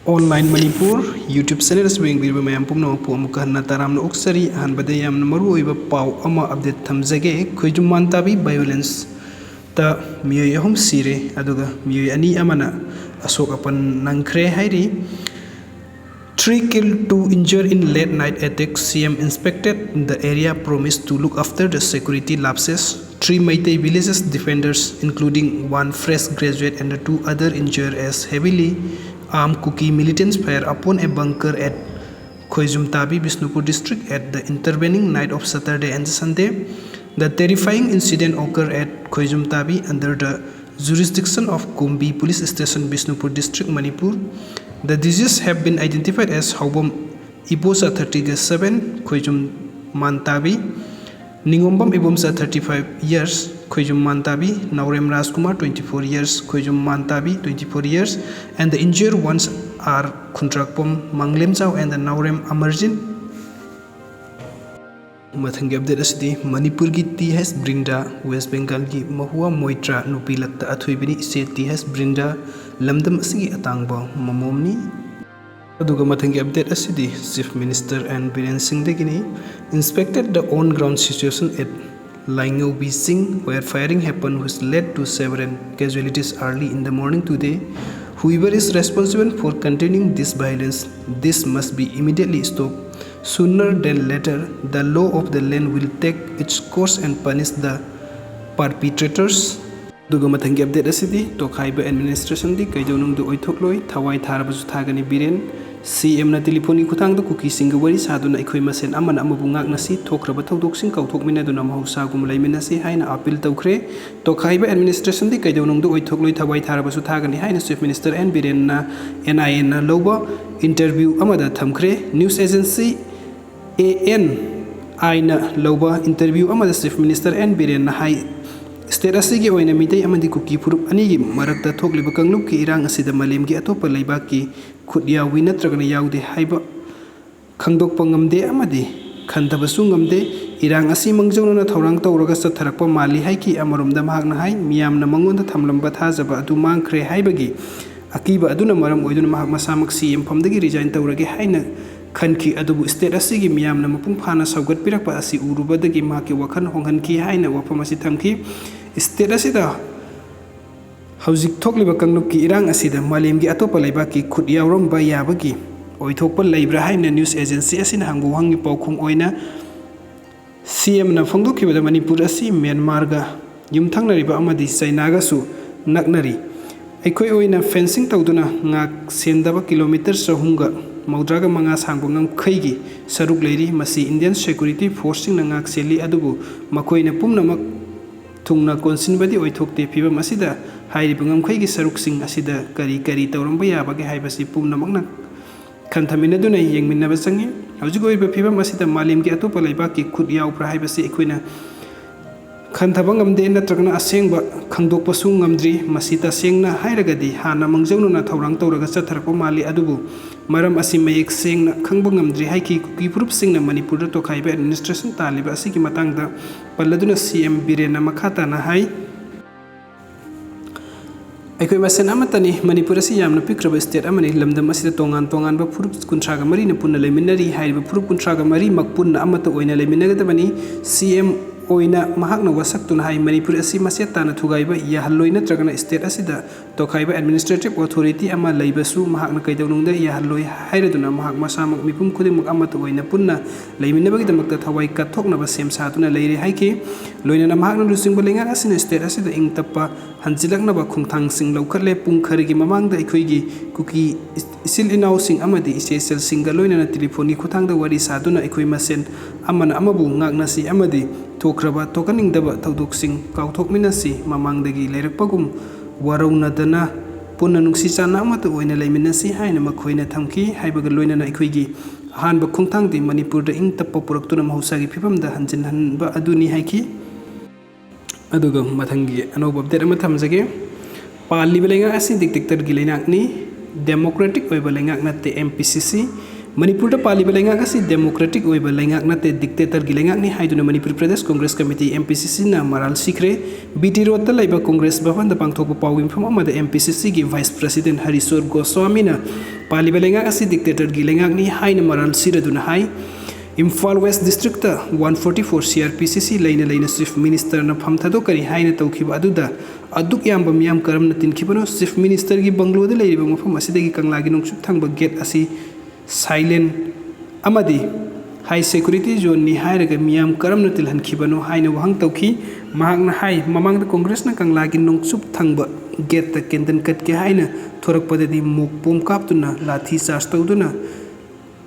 Online Manipur YouTube channel swing bi mayam pumna pu amuka na taram na uksari han bade yam na maru oiba pau ama update thamjage khoijum mantabi violence ta Meeoi ahum sire aduga Meeoi ani amana asok apan nangkhre hairi 3 killed, 2 injured in late night attack. CM inspected the area, promised to look after the security lapses. 3 Meitei villages defenders, including 1 fresh graduate and 2 other injured as heavily armed Kuki militants fire upon a bunker at Khoijumtabi, Bisnupur district at the intervening night of Saturday and Sunday. The terrifying incident occurred at Khoijumtabi under the jurisdiction of Kumbi Police Station, Bisnupur district, Manipur. The diseases have been identified as Haubam Ibosa 37, Khoijum Mantabi, Ningombam Ibomsa 35 years, Khoijum Mantabi, Naurem Rajkumar 24 years, Khoijum Mantabi 24 years, and the injured ones are Kuntrakpom Manglemchau and the Naurem Amarjin. Mathangi update asidi Manipur ki TH Brinda, West Bengal ki Mahua Moitra Nupi Lakta Athuibini se TH Brinda lamdam asigi atangba mamomni. Aduga mathangi update asidi Chief Minister and Biren Singdegini inspected the on-ground situation at Laingau Bising, where firing happened which led to several casualties early in the morning today. Whoever is responsible for containing this violence, this must be immediately stopped. Sooner than later, the law of the land will take its course and punish the perpetrators. Duga mathangi update asidi tokhaiba administration di keidounungda oithokloi thawai tharabasu thagani Biren CM na telephone khutang da kuki singa wari saduna ikhoi masen amana amabu ngakna si thokraba thodok sing kauthokmina duna mahausa gum laimina si haina appeal tawkhre tokhaiba administration di keidounungda oithokloi thawai tharabasu thagani haina Chief Minister and Biren na NIA na loba interview amada thamkhre news agency AN aina loba interview amada Chief Minister and Biren na hai state asigi oina mitei amadi kuki purup anigi marakta thokliba kangluk ki irang asida malem gi atopa leibak ki khudya wi natragana yaude haiba khangdokpa ngamde amadi khantabasu ngamde irang asi mangjona thorang tawraga satharakpa mali haiki amaromda mahakna hai miyamna mangonda thamlamba thajaba adu mangkhre haibagi akiba aduna maram oiduna mahak masamak CM famdagi resign tawrage haina khanki adubu state asigi miyamna mapung phana saugat pirakpa asi urubadagi mahaki wakhan honghanki haina wafam asi thamki state asida hauzik thokliba kangluk ki irang asida malemgi atopa leibaki khut yawrom ba yabagi oithokpa leibra haina news agency asina hangbu hangi paukhum oina CM na phongdokibada Manipur asi Myanmar ga yumthangnariba amadi China ga su naknari aikoi oina fencing tawduna ngak sendaba kilometer sahunga maudraga manga sangbungam khaigi saruk leiri masi Indian Security Force na ngak seli adubu makoina pumnamak thungna konsinbadi oithokte phiba masida hairi bungam khaigi saruk sing asida kari tawramba yabage haibasi pumnamakna kanthamina duna yengminna basangi haujigo iba phiba masida malimgi atopa leibaki khut yaw pra haibasi ekoina khantabangam de natragna asengba khangdokpa su ngamdri masita sengna hairagadi hana mangjawnuna thawrang tawraga chatharpa mali adubu maram asi mayek sengna khangba ngamdri haiki kuki purup singna Manipur da tokhaiba administration taliba asigi matangda palladuna CM Biren na makhata na hai aikoi masen amatani Manipur asi yamna pikraba state amani lamdam asida tongan ba purup kuntraga mari na punna leminari haiba purup kuntraga mari makpunna amata oina leminagadabani CM oina mahakna wasaktuna hai Manipur asi masetana thugaiba yahalloi natragana state asida tokhaiba administrative authority ama leibasu mahakna keidounungda yahalloi hairaduna mahak masamak mipum khudimuk amata oina punna leiminabagi damakta thawai kathoknaba sem satuna leire haiki loina mahakna lusingba lenga asina state asida ingtappa hanjilaknaba khungthang sing lokhatle pungkharigi mamangda ikhoigi kuki isil inau sing amadi isesel singa loina telephone khuthangda wari saduna ikoi masen amana amabu ngagnasi amadi thokraba tokaningdaba thodok sing kauthokminasi mamangdagi leirakpagum warawnadana punna nungsi chana amata oina leiminasi haina makhoina thamki haibaga loinana ikhoigi ahanba khungthangdi Manipur da ingtappa puraktuna mahusagi phibamda hanjinhanba aduni haiki aduga mathangi anouba update ama thamjage paliba lenga asi dictator gi leinakni democratic oiba lengak natte MPCC Manipur da paliba lengak asi democratic oiba lengak natte dictator gi lengak ni haiduna Manipur Pradesh Congress Committee MPCC na maral sikre BT Road ta laiba Congress bhavan da pangthokpa pawim pham amada MPCC gi Vice President Hariswar Goswami na पालिबा लेंगाक असि dictator गी लेंगाकनी हाइना मराल सिरदुना हाई Imphal west district 144 CRPCC लेना लेना chief minister न फम थादो करी हाइना तौखिबा अदुदा अदुक याम मियाम करमना तिनखिबनो चीफ मिनिस्टर गी बंगलोद लेरिबा मफम असिदगी कंगलागी नुंगसुक थांबा गेट असि साइलेंट अमदी हाई सिक्योरिटी जोन नि हाइरगा मियाम करमना तिलहनखिबनो हाइना वहंग तौखि महागना हाई ममांग कांग्रेस न कंगलागी नुंगसुक थांबा गेट त केंदन कट के हाइना थोरकपददी मोक पोम कापतुना लाठी चार्ज तौदुना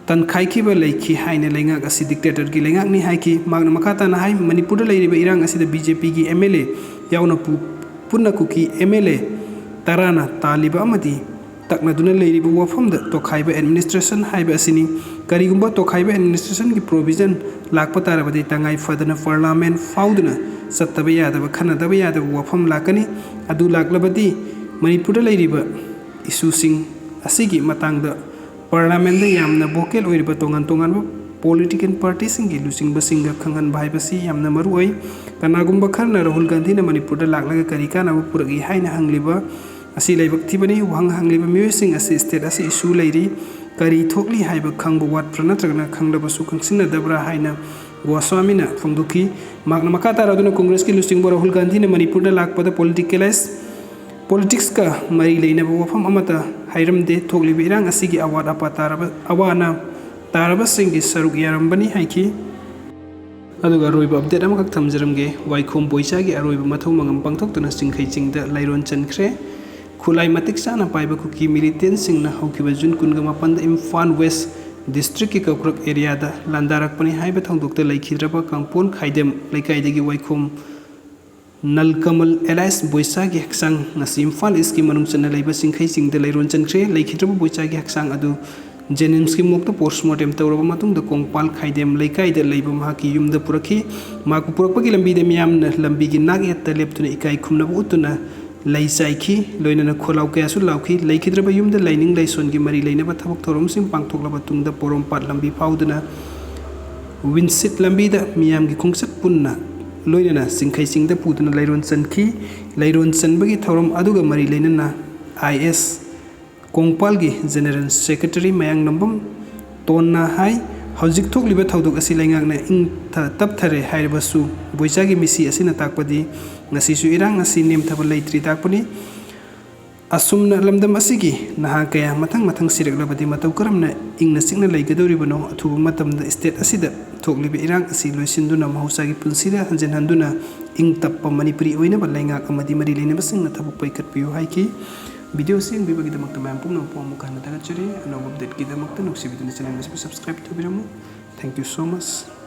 तनखाइखिबा लेखि हाइना लेंगाक असि डिक्टेटर गी लेंगाक नि हाइखि मागना मखाता ना हाइ मणिपुर लेरिबा इरांग असिदा बीजेपी गी MLA यावना पुन्ना कुकी MLA ताराना तालिबा अमदी तकनादुना लेरिबा वफमदा tokhaiba एडमिनिस्ट्रेशन हाइबा असिनी करिगुंबा tokhaiba एडमिनिस्ट्रेशन गी प्रोविजन लाकपा ताराबदि तंगाई फदना पार्लियामेंट फाउदना सत्तबा यादबा खनदबा यादबा वफम लाकनी अदु लाकलबदि मणिपुर लेरिबा इशूसिंग असिगी मतंगदा पार्लियामेंट यामना वोकल ओइरिबा तोंगान तोंगान पॉलिटिकल पार्टी सिंगी लुसिंग बसिंगा खंगन भाइबसी यामना मरुओइ कनागुंबा खरना राहुल गांधी ना मणिपुर लाकलगा करिका ना पुरगी हाइना हंगलिबा असि लाइबक थिबनी वहंग हंगलिबा मियोसिंग असि स्टेट असि इशू लेरी करी थोकली हाइबा खंगबा वाटप्रा नत्रगना खंगदबसु खंगसिना दबरा हाइना गोस्वामीना फंगदुखी मागना मखाता रादुना कांग्रेस की लुसिंग राहुल गांधी ना मणिपुर लाकपदा पॉलिटिक्स का मरी लेनबा वफम अमता हाइरमदे थोकलिबा इरांग असिगी अवाद अपा अवाना तारबसिंगी सरुक यारंबनी हाइखि अदुगा रोइबा update अमखक थमजरमगे waikhom boicha gi aroiba mathau mangam pangthoktuna singkhai chingda lairon chankhre khulai matik sana paiba kuki militant singna haukiba jun kunga mapan da imphal west district ki kaukrak area da landarak pani haiba thongdokta laikhidraba kangpon khaidem laikaidagi waikhom nalkamal elis boicha gi haksang ngasi imphal is ki manung chana laiba singkhai chingda lairon chankhre laikhidraba boicha gi haksang adu जेनिम्स की मोक्ता postmortem तौरबा मतुंग द कोंगपाल खाइदेम लेकाई द लेबा माकी युमदा पुरखी माकु पुरकपगी लंबी दे मियाम न लंबी गी नाग एत लेपतुना इकाई खुमनबा उतुना लैसाइखी लोइनना खोलाउ कयासु लाउखी लेखिद्रबा युमदा लाइनिंग लाइसोन गी मरी लेनबा थबक थोरम सिंग पांगथोकलबा तुंगदा पोरोमपाट लंबी फाउदुना विनसिट लंबी द मियाम गी खुंगसत पुन्ना लोइनना सिंखै सिंगदा पुदुना लैरोन चनबगी थोरम अदुगा मरी लेनना IS कोंगपाल की जनरल सेक्रेटरी मयांग नंबम तोन्ना हाई हौजिक थोकलिबा थौदोक असि लैंगाकना इंग तपथरे हाइरबसु बोइचा की मिसी असिना ताकपदी ngasisu irang asi nemthaba leitri takpani asumna lamdam asigi naha kaya mathang siraklabadi matau karamna ingna sikna leigadoribano athuba matamda state asida thokliba irang asi loisinduna mahausa gi punsida hanjen handuna ing tappa manipuri oina ba laingak amadi mari leinaba singna thabuk paikat piu haiki video sing bibagi damak tamam pumna pomu kana tagachari anouba update gi damak ta nuksibiduna channel subscribe to biramu. Thank you so much.